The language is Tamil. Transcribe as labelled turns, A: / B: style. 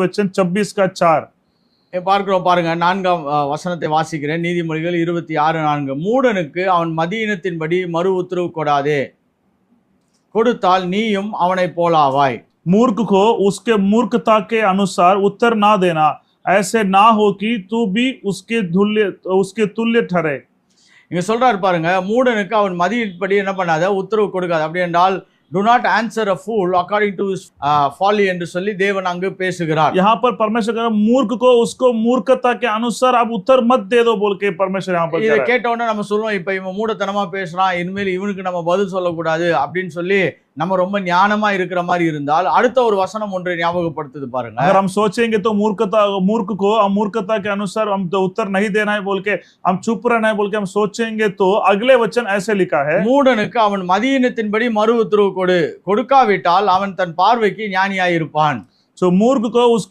A: वचन 26 का 4।
B: பார்க்கிறோம் பாருங்க, 4ஆம் வசனத்தை வாசிக்கிறேன். நீதிமொழிகள் 26:4. மூடனுக்கு அவன் மதியினத்தின்படி மறு உத்தரவு கொடாதே, கொடுத்தால் நீயும் அவனைப் போலாவாய்.
A: मूर्ख को उसके मूर्खता के अनुसार उत्तर ना देना, ऐसे ना हो कि तू भी उसके तुल्य ठहरे।
B: இங்க சொல்றாரு பாருங்க, மூடனுக்கு அவன் மதியின்படி என்ன பண்ணாத, உத்தரவு கொடுக்காது. அப்படி என்றால் do not answer a fool according to his folly என்று சொல்லி தேவன் அங்கு பேசுகிறார்.
A: यहाँ पर परमेश्वर कह रहा है, मूर्ख को उसको मूर्खता के अनुसार आप उत्तर मत दे दो बोल के परमेश्वर यहाँ पर कह
B: இதை
A: रहा है।
B: கேட்ட உடனே நம்ம சொல்லுவோம், இப்ப இவன் மூடத்தனமா பேசுறான், இனிமேல் இவனுக்கு நம்ம பதில் சொல்லக்கூடாது அப்படின்னு சொல்லி நம்ம ரொம்ப ஞானமா இருக்கிற மாதிரி இருந்தால் அடுத்த ஒரு வசனம் ஒன்றை ஞாபகப்படுத்துது பாருங்க.
A: अगर हम सोचेंगे तो मूर्ख को मूर्खता के अनुसार हम तो उत्तर नहीं देना है बोल के, हम चुप रहना है बोल के हम सोचेंगे तो अगले वचन ऐसे लिखा है,
B: மூடனுக்கு அவன் மதியினத்தின்படி மறு உத்தரவு கொடு, கொடுக்காவிட்டால் அவன் தன் பார்வைக்கு ஞானியாயிருப்பான்.
A: मूर्ख को उसकी